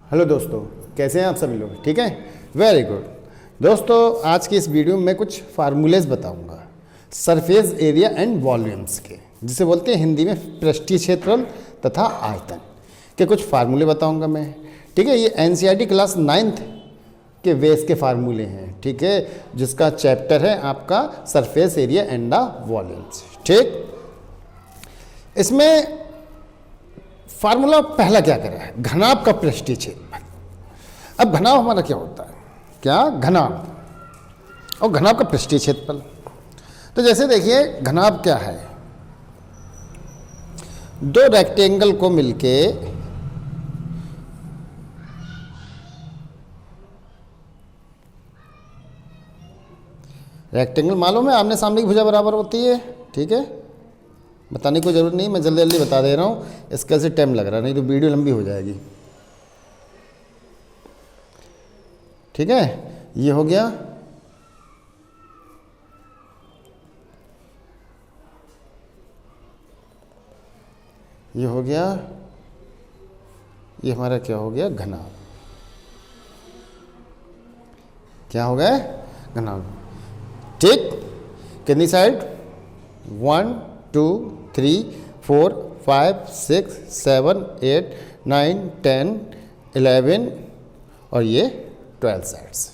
Hello दोस्तों, कैसे हैं आप सभी लोग? ठीक है, वेरी गुड। दोस्तों, आज की इस वीडियो में मैं कुछ फार्मूलेज बताऊंगा सरफेस एरिया एंड वॉल्यूम्स के, जिसे बोलते हैं हिंदी में पृष्ठीय क्षेत्रफल तथा आयतन के कुछ फार्मूले बताऊंगा मैं। ठीक है, ये एनसीईआरटी क्लास 9th के बेस के फार्मूले हैं। ठीक है, जिसका चैप्टर है आपका surface area and the volumes. ठीक, इसमें फार्मूला पहला क्या कर रहा है? घनाभ का पृष्ठीय क्षेत्रफल। अब घनाभ हमारा क्या होता है? क्या घनाभ और घनाभ का पृष्ठीय क्षेत्रफल। तो जैसे देखिए, घनाभ क्या है? दो रेक्टेंगल को मिलके रेक्टेंगल मालूम है, आमने सामने की भुजा बराबर होती है। ठीक है, बताने की कोई ज़रूरत नहीं, मैं जल्दी जल्दी बता दे रहा हूँ, इसके से टाइम लग रहा है, नहीं तो वीडियो लंबी हो जाएगी। ठीक है, ये हो गया। ये हो गया, ये हमारा क्या हो गया? घनाभ। क्या हो गया? घनाभ। ठीक, कितनी साइड? 1 2 3 4 5 6 7 8 9 10 11 और ये 12 साइड्स।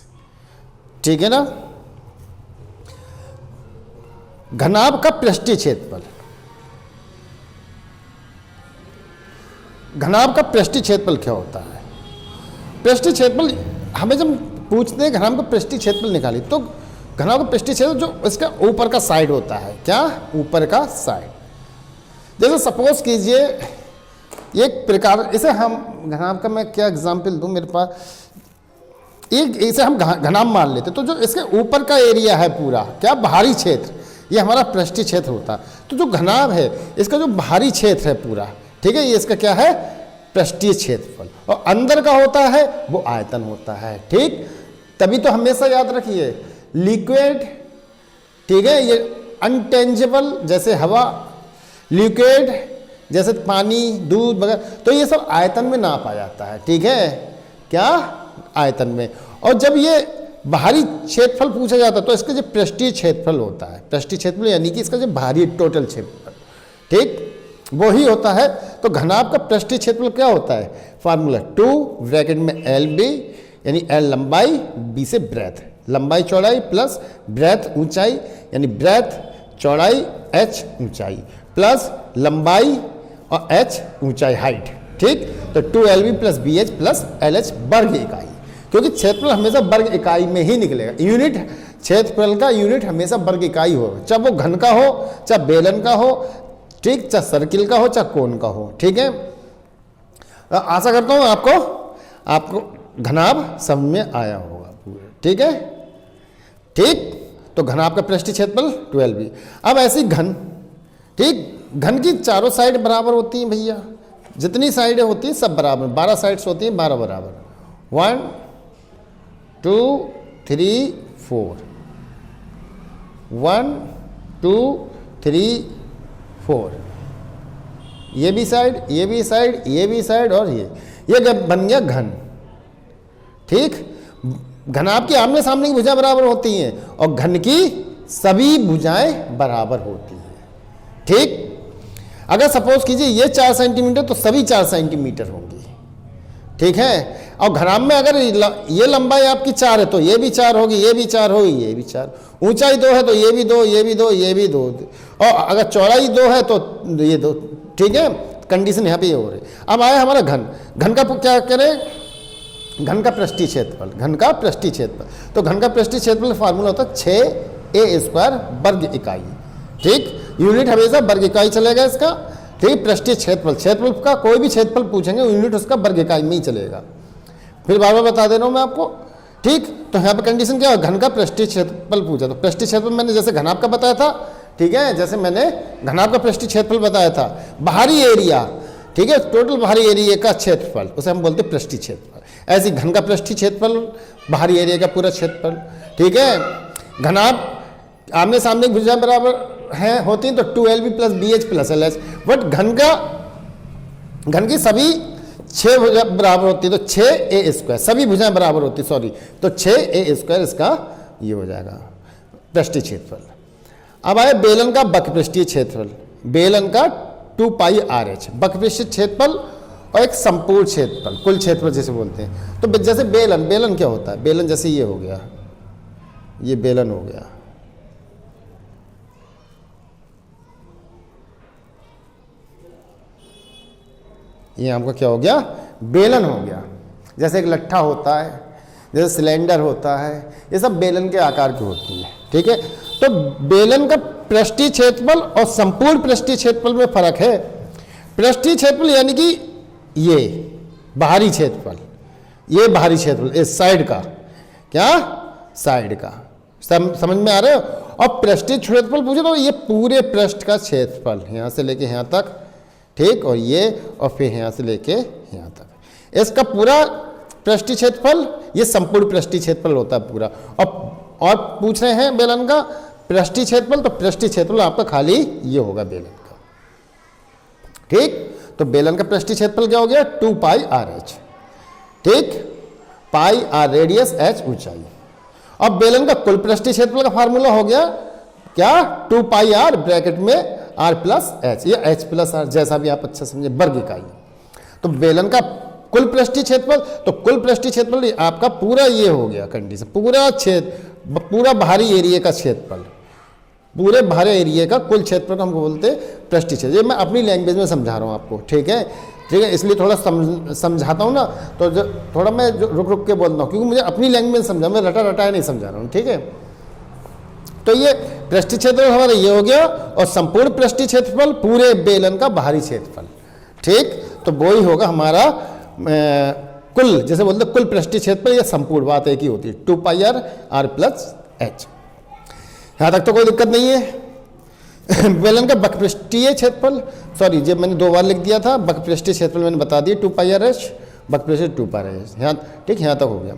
ठीक है ना? घनाभ का पृष्ठीय क्षेत्रफल। घनाभ का पृष्ठीय क्षेत्रफल क्या होता है? पृष्ठीय क्षेत्रफल हमें जब पूछते हैं घनाभ का पृष्ठीय क्षेत्रफल निकाली, तो घनाभ का पृष्ठीय क्षेत्रफल जो इसका ऊपर का साइड होता है। क्या? ऊपर का साइड। जैसे सपोज कीजिए एक प्रकार, इसे हम घनाभ का मैं क्या एग्जांपल दूं, मेरे पास एक, इसे हम घनाभ मान लेते, तो जो इसके ऊपर का एरिया है पूरा, क्या बाहरी क्षेत्र, ये हमारा पृष्ठीय क्षेत्र होता है। तो जो घनाभ है इसका जो बाहरी क्षेत्र है पूरा, ठीक है, ये इसका क्या है? पृष्ठीय क्षेत्रफल। और अंदर का होता है वो आयतन होता है। ठीक, तभी तो हमेशा याद रखिए, लिक्विड, ठीक है, ये अनटेंजेबल जैसे हवा, लिक्विड जैसे पानी, दूध वगैरह, तो ये सब आयतन में नापा जाता है। ठीक है, क्या? आयतन में। और जब ये बाहरी क्षेत्रफल पूछा जाता है तो इसका जो पृष्ठीय क्षेत्रफल होता है, पृष्ठीय क्षेत्रफल यानी कि इसका जो बाहरी टोटल क्षेत्रफल, ठीक, वो ही होता है। तो घनाभ का पृष्ठीय क्षेत्रफल क्या होता है? फार्मूला 2 ब्रैकेट में एल बी, यानी एल लंबाई, बी से ब्रेथ, लंबाई चौड़ाई प्लस ब्रेथ ऊंचाई, यानी ब्रेथ चौड़ाई, एच ऊंचाई प्लस लंबाई और एच ऊंचाई, हाइट। ठीक, तो 2LB plus BH plus LH वर्ग इकाई, क्योंकि क्षेत्रफल हमेशा वर्ग इकाई में ही निकलेगा। यूनिट क्षेत्रफल का यूनिट हमेशा वर्ग इकाई हो, चाहे वो घन का हो, चाहे बेलन का हो, ठीक, चाहे सर्किल का हो, चाहे कोन का हो। ठीक है, आशा करता हूं आपको घनाभ समझ में आया होगा पूरे। ठीक है, ठीक, तो घनाभ का पृष्ठीय क्षेत्रफल 12B। अब ऐसी घन, ठीक, घन की चारों साइड बराबर होती हैं भैया, जितनी साइडें होती हैं सब बराबर, 12 साइड्स होती हैं, 12 बराबर, 1 2 3 4, 1 2 3 4, ये भी साइड, ये भी साइड, ये भी साइड, और ये बन गया घन। ठीक, घनाभ की आमने सामने की भुजा बराबर होती हैं और घन की सभी भुजाएं बराबर होती हैं। ठीक, अगर सपोज कीजिए ये 4 सेंटीमीटर तो सभी 4 सेंटीमीटर होंगी। ठीक है, और घनाभ में अगर ये लंबाई आपकी 4 है तो ये भी 4 होगी, ये भी 4 होगी, ये भी 4, ऊंचाई 2 है तो ये भी 2, ये भी 2, ये भी 2, और अगर चौड़ाई 2 है तो ये 2। ठीक है, कंडीशन यहाँ पे ये हो रही। अब आया हमारा घन। घन का क्या करें? घन का पृष्ठीय क्षेत्रफल। घन का पृष्ठीय क्षेत्रफल, तो घन का पृष्ठीय क्षेत्रफल फार्मूला होता है 6a² वर्ग इकाई। ठीक, यूनिट हमेशा वर्ग इकाई चलेगा इसका। ठीक, पृष्ठीय क्षेत्रफल, क्षेत्रफल का कोई भी क्षेत्रफल पूछेंगे यूनिट उसका वर्ग इकाई में ही चलेगा। फिर बार बार बता दे रहा हूं मैं आपको। ठीक, तो यहाँ पे कंडीशन क्या है? घन का पृष्ठीय क्षेत्रफल पूछा, तो पृष्ठीय क्षेत्रफल मैंने जैसे घनाभ का बताया था, ठीक है, जैसे मैंने घनाभ का पृष्ठीय क्षेत्रफल बताया था, बाहरी एरिया, ठीक है, टोटल बाहरी एरिया का क्षेत्रफल, उसे हम बोलते हैं पृष्ठीय क्षेत्रफल। ऐसे घन का पृष्ठीय क्षेत्रफल, बाहरी एरिया का पूरा क्षेत्रफल। ठीक है, घनाभ आमने सामने की भुजा बराबर है होती हैं तो 2LB plus BH plus LH, but घन की सभी 6 भुजा बराबर होती है तो 6a², सभी भुजाएं बराबर होती, सॉरी, तो 6a² इसका ये हो जाएगा पृष्ठीय क्षेत्रफल। अब आए बेलन का बकपृष्ठीय क्षेत्रफल, बेलन का 2πRh, बकपृष्ठीय क्षेत्रफल और एक संपूर्ण क्षेत्रफल, कुल क्षेत्रफल जैसे बोलते हैं। तो जैसे बेलन, बेलन क्या होता है, बेलन जैसे ये हो गया, ये बेलन हो गया, ये आपका क्या हो गया, बेलन हो गया। जैसे एक लट्ठा होता है, जैसे सिलेंडर होता है, ये सब बेलन के आकार की होती है, ठीक है। तो बेलन का पृष्ठीय क्षेत्रफल और संपूर्ण पृष्ठीय क्षेत्रफल में फर्क है। पृष्ठीय क्षेत्रफल यानी कि ये बाहरी क्षेत्रफल, ये बाहरी क्षेत्रफल इस साइड का, क्या साइड का, समझ में आ रहे हो। और पृष्ठीय क्षेत्रफल पूछे तो ये पूरे पृष्ठ का क्षेत्रफल, यहाँ से लेके यहाँ तक, ठीक, और ये, और फिर यहाँ से लेके यहाँ तक, इसका पूरा पृष्ठीय क्षेत्रफल, ये संपूर्ण पृष्ठीय क्षेत्रफल होता है पूरा। और पूछ रहे हैं बेलन का पृष्ठीय क्षेत्रफल, तो पृष्ठीय क्षेत्रफल आपका खाली ये होगा बेलन का, ठीक। तो बेलन का पृष्ठीय क्षेत्रफल क्या हो गया, 2πRh, ठीक, πr रेडियस, h ऊंचाई। अब बेलन का कुल पृष्ठीय क्षेत्रफल का फार्मूला हो गया क्या, 2πr ब्रैकेट में r प्लस h या h प्लस r, जैसा भी आप अच्छा समझे, वर्ग इकाई। तो बेलन का कुल पृष्ठीय क्षेत्रफल, तो कुल पृष्ठीय क्षेत्रफल आपका पूरा ये हो गया कंडीशन, पूरा क्षेत्र, पूरा बाहरी एरिया का क्षेत्रफल, पूरे बाहरी एरिया का कुल क्षेत्रफल हम बोलते हैं पृष्ठीय क्षेत्र। ये मैं अपनी लैंग्वेज में समझा रहा हूँ आपको, ठीक है, ठीक है, इसलिए थोड़ा समझाता हूँ ना, तो थोड़ा मैं रुक रुक के बोलता हूँ, क्योंकि मुझे अपनी लैंग्वेज में समझा, मैं रटा रटाया नहीं समझा रहा हूँ, ठीक है। तो ये पृष्ठीय क्षेत्रफल हमारा ये हो गया, और संपूर्ण पृष्ठीय क्षेत्रफल प्पूरे बेलन का बाहरी क्षेत्रफल, ठीक। तो वो ही होगा हमारा कुल, जैसे बोलते कुल पृष्ठीय क्षेत्रफल, या संपूर्ण, बात एक ही होती है, 2πr r प्लस h। यहाँ तक तो कोई दिक्कत नहीं है। बेलन का बकपृष्ठीय क्षेत्रफल, सॉरी, जब मैंने 2 बार लिख दिया था, बकपृष्ठीय क्षेत्रफल मैंने बता दिया 2πRh, बकपृष्ठीय 2πRh, यहाँ ठीक, यहाँ तक हो गया।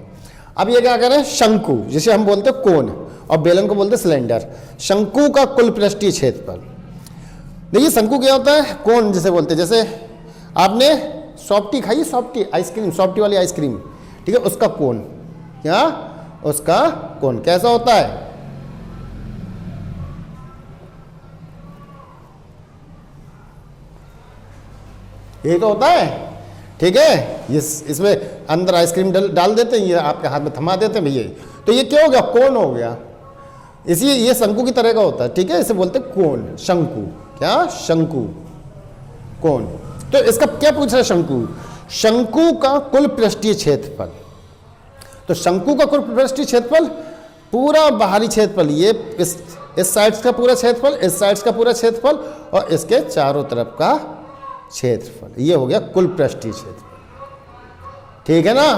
अब ये क्या करें, शंकु, जिसे हम बोलते हैं कोन, और बेलन को बोलते हैं सिलेंडर। शंकु का कुल पृष्ठीय क्षेत्रफल, देखिए शंकु क्या होता है, कोन जिसे बोलते हैं। जैसे आपने सॉफ्टी खाई, सॉफ्टी आइसक्रीम, सॉफ्टी वाली आइसक्रीम, ठीक है, उसका कोन, क्या, उसका कोन कैसा होता है, ये तो होता है, ठीक है। इसमें अंदर आइसक्रीम डाल देते हैं, ये आपके हाथ में थमा देते हैं भैया, तो ये क्या हो गया, कोन हो गया। इसी ये शंकु की तरह का होता है, ठीक है, इसे बोलते हैं कोन, शंकु, क्या, शंकु, कोन। तो इसका क्या पूछ रहा है, शंकु, शंकु का कुल पृष्ठीय क्षेत्रफल। तो शंकु का कुल पृष्ठीय क्षेत्रफल, पूरा बाहरी क्षेत्रफल, ये इस साइड का पूरा क्षेत्रफल, इस साइड का पूरा क्षेत्रफल, और इसके चारों तरफ का क्षेत्रफल, ये हो गया कुल पृष्ठीय क्षेत्रफल, ठीक है ना।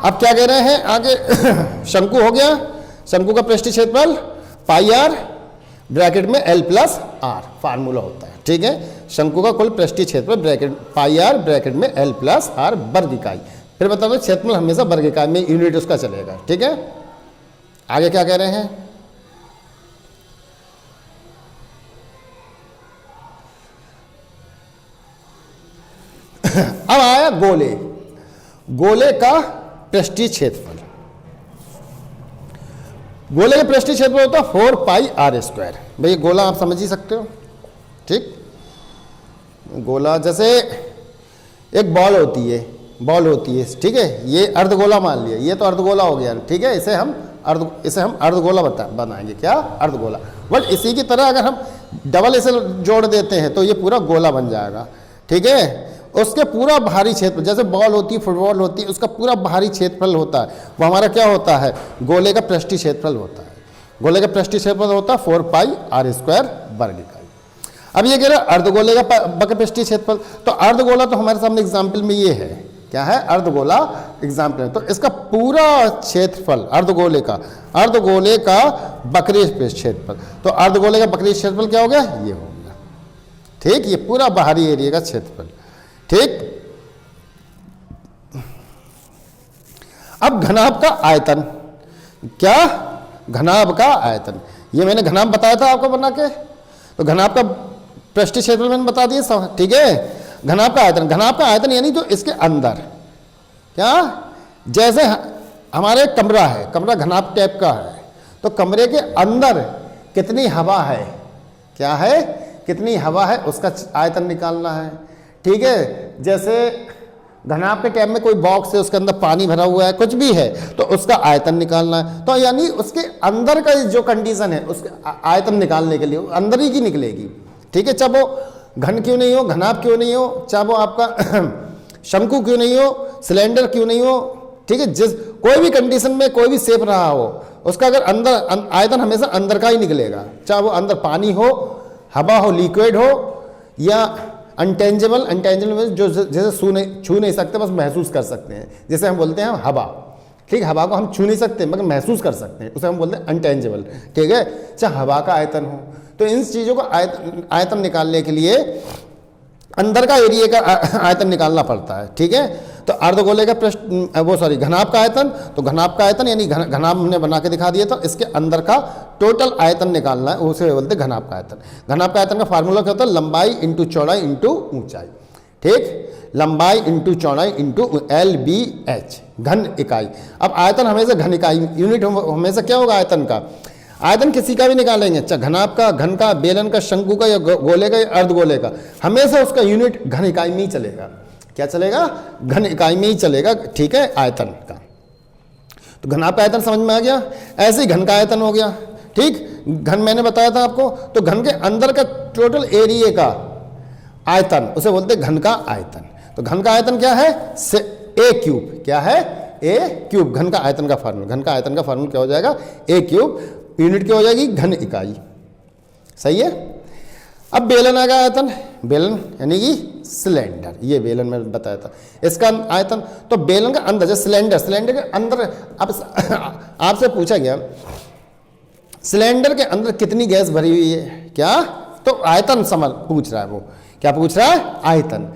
अब क्या कह रहे हैं आगे, शंकु हो गया, शंकु का पृष्ठीय क्षेत्रफल πr ब्रैकेट में l प्लस r फार्मूला होता है, ठीक है। शंकु का कुल पृष्ठीय क्षेत्रफल ब्रैकेट πr ब्रैकेट में l प्लस r वर्ग इकाई। फिर बता दो क्षेत्रफल हमेशा वर्ग इकाई में, यूनिट उसका चलेगा, ठीक है। आगे क्या कह रहे हैं, अब आया गोले, गोले का पृष्ठीय क्षेत्रफल। गोले का पृष्ठीय क्षेत्रफल होता है 4πr²। भाई गोला आप समझ ही सकते हो, ठीक। गोला जैसे एक बॉल होती है, बॉल होती है, ठीक है, ये अर्धगोला मान लिया, ये तो अर्धगोला हो गया, ठीक है। इसे हम अर्धगोला बनाएंगे, क्या, अर्धगोला। बट इसी की तरह अगर हम डबल इसे जोड़ देते हैं तो ये पूरा गोला बन जाएगा, ठीक है। उसके पूरा बाहरी क्षेत्र, जैसे बॉल होती है, फुटबॉल होती है, उसका पूरा बाहरी क्षेत्रफल होता है, वो हमारा क्या होता है, गोले का पृष्ठीय क्षेत्रफल होता है। गोले का पृष्ठीय क्षेत्रफल होता है 4πr² वर्ग इकाई। अब ये कह रहे हैं अर्धगोले का बकपृष्ठीय क्षेत्रफल, तो अर्धगोला तो हमारे सामने एग्जाम्पल में ये है, क्या है, अर्धगोला एग्जाम्पल है। तो इसका पूरा क्षेत्रफल अर्धगोले का बकरी क्षेत्रफल, तो अर्धगोले का बकरी क्षेत्रफल क्या हो गया, ये हो गया, ठीक। ये पूरा बाहरी एरिया का क्षेत्रफल, ठीक। अब घनाभ का आयतन, क्या, घनाभ का आयतन, ये मैंने घनाभ बताया था आपको बना के, तो घनाभ का पृष्ठीय क्षेत्रफल मैंने बता दिया, ठीक है। घनाभ का आयतन, घनाभ का आयतन यानी जो इसके अंदर, क्या, जैसे हमारे कमरा है, कमरा घनाभ टाइप का है, तो कमरे के अंदर कितनी हवा है, क्या है, कितनी हवा है, उसका आयतन निकालना है। ठीक है, जैसे घनाभ के टाइप में कोई बॉक्स है, उसके अंदर पानी भरा हुआ है, कुछ भी है, तो उसका आयतन निकालना है। तो यानी उसके अंदर का जो कंडीशन है, उसके आयतन निकालने के लिए अंदर ही की निकलेगी। ठीक है, चाहे वो घन क्यों नहीं हो, घनाभ क्यों नहीं हो, चाहे वो आपका शंकु क्यों नहीं हो, सिलेंडर क्यों नहीं हो, ठीक है, जिस कोई भी कंडीशन में कोई भी शेप रहा हो, उसका अगर अंदर आयतन हमेशा अंदर का ही निकलेगा, चाहे वो अंदर पानी हो, हवा हो, लिक्विड हो, या अनटेंजेबल, अनटेंजेबल में जो जैसे छू नहीं सकते, बस महसूस कर सकते हैं, जैसे हम बोलते हैं हवा। ठीक, हवा को हम छू नहीं सकते मगर महसूस कर सकते हैं, उसे हम बोलते हैं अनटेंजेबल। ठीक है, चाहे हवा का आयतन हो, तो इन चीज़ों का आयतन निकालने के लिए अंदर का एरिया का आयतन निकालना पड़ता है। ठीक है, तो अर्धगोले का पृष्ठ, वो सॉरी, घनाभ का आयतन, तो घनाभ का आयतन यानी घनाभ हमने बना के दिखा दिया था, इसके अंदर का टोटल आयतन निकालना है, उसे बोलते हैं घनाभ का आयतन। घनाभ का आयतन का फार्मूला क्या होता है, लंबाई इंटू चौड़ाई इंटू ऊंचाई। ठीक, लंबाई इंटू चौड़ाई इंटू LBH, घन इकाई। अब आयतन हमेशा घन इकाई, यूनिट हमेशा क्या होगा आयतन का, आयतन किसी का भी निकालेंगे, चाहे घनाभ का, घन का, बेलन का, शंकु का, या गोले का, या अर्धगोले का, हमेशा उसका यूनिट घन इकाई में ही चलेगा। क्या चलेगा, घन इकाई में ही चलेगा। ठीक है, आयतन का, तो घनाभ का आयतन समझ में आ गया। ऐसे ही घन का आयतन हो गया। ठीक, घन मैंने बताया था आपको, तो घन के अंदर का टोटल एरिया का आयतन, उसे बोलते हैं घन का आयतन। तो घन का आयतन क्या है, A क्यूब, क्या है, A क्यूब, घन का आयतन का फार्मूला, घन का आयतन का फार्मूला क्या हो जाएगा, A क्यूब, यूनिट क्या हो जाएगी, घन इकाई। सही है। अब बेलन आ गया आयतन, बेलन यानी कि सिलेंडर, ये बेलन में बताया था, इसका आयतन, तो बेलन का अंदर, जैसे सिलेंडर, सिलेंडर के अंदर आपसे पूछा गया सिलेंडर के अंदर कितनी गैस भरी हुई है, क्या, तो आयतन समझ पूछ रहा है, वो क्या पूछ रहा है, आयतन।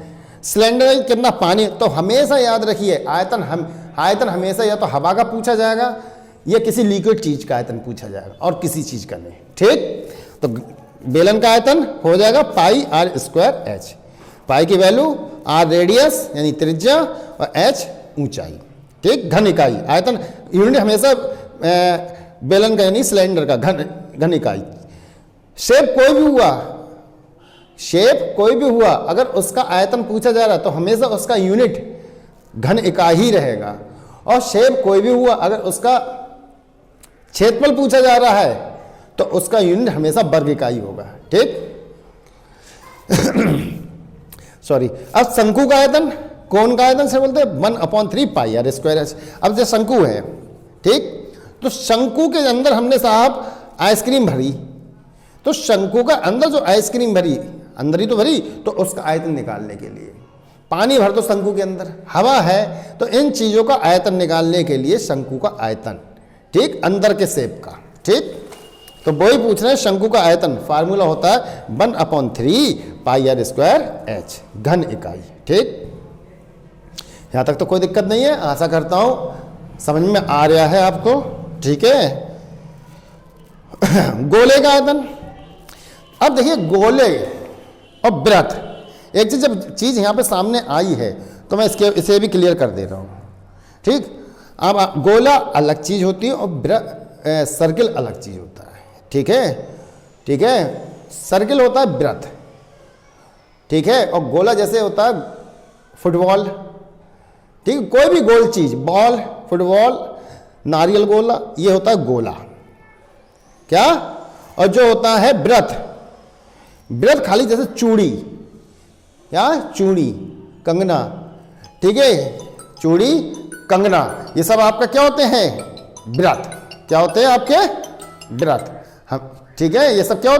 सिलेंडर में कितना पानी, तो हमेशा याद रखिए आयतन हमेशा या तो हवा का पूछा जाएगा या किसी लिक्विड चीज का आयतन पूछा जाएगा, और किसी चीज का नहीं। ठीक, तो बेलन का आयतन हो जाएगा पाई R² H, पाई की वैल्यू, R रेडियस यानी त्रिज्या, और H ऊंचाई। ठीक, घन इकाई, आयतन यूनिट हमेशा बेलन का यानी सिलेंडर का घन इकाई। शेप कोई भी हुआ, अगर उसका आयतन पूछा जा रहा है तो हमेशा उसका यूनिट घन इकाई ही रहेगा, और शेप कोई भी हुआ अगर उसका क्षेत्रफल पूछा जा रहा है तो उसका यूनिट हमेशा वर्ग इकाई होगा। ठीक सॉरी, अब शंकु का आयतन, कोण का आयतन से बोलते हैं 1/3 पाई R²। अब जो शंकु है, ठीक, तो शंकु के अंदर हमने साहब आइसक्रीम भरी, तो शंकु का अंदर जो आइसक्रीम भरी, अंदर ही तो भरी, तो उसका आयतन निकालने के लिए पानी भर दो शंकु के अंदर, हवा है, तो इन चीजों का आयतन निकालने के लिए शंकु का आयतन, ठीक, अंदर के शेप का। ठीक, तो वही पूछ रहे हैं, शंकु का आयतन फार्मूला होता है 1/3 पाई R² H, घन इकाई। ठीक, यहां तक तो कोई दिक्कत नहीं है, आशा करता हूं समझ में आ रहा है आपको। ठीक है, गोले का आयतन, अब देखिए गोले और वृत्त, एक चीज जब चीज यहां पे सामने आई है तो मैं इसे भी क्लियर कर दे रहा हूं। ठीक, अब गोला अलग चीज होती है और सर्किल अलग चीज होता है। ठीक है, सर्किल होता है वृत्त, ठीक है, और गोला जैसे होता है फुटबॉल। ठीक, कोई भी गोल चीज, बॉल, फुटबॉल, नारियल गोला, ये होता है गोला, क्या, और जो होता है वृत्त खाली जैसे चूड़ी, क्या, चूड़ी, कंगना, ठीक है, चूड़ी, कंगना, ये सब आपका क्या होते हैं, वृत्त, क्या होते हैं आपके, वृत्त। हम, ठीक है, ये सब क्या होते हैं।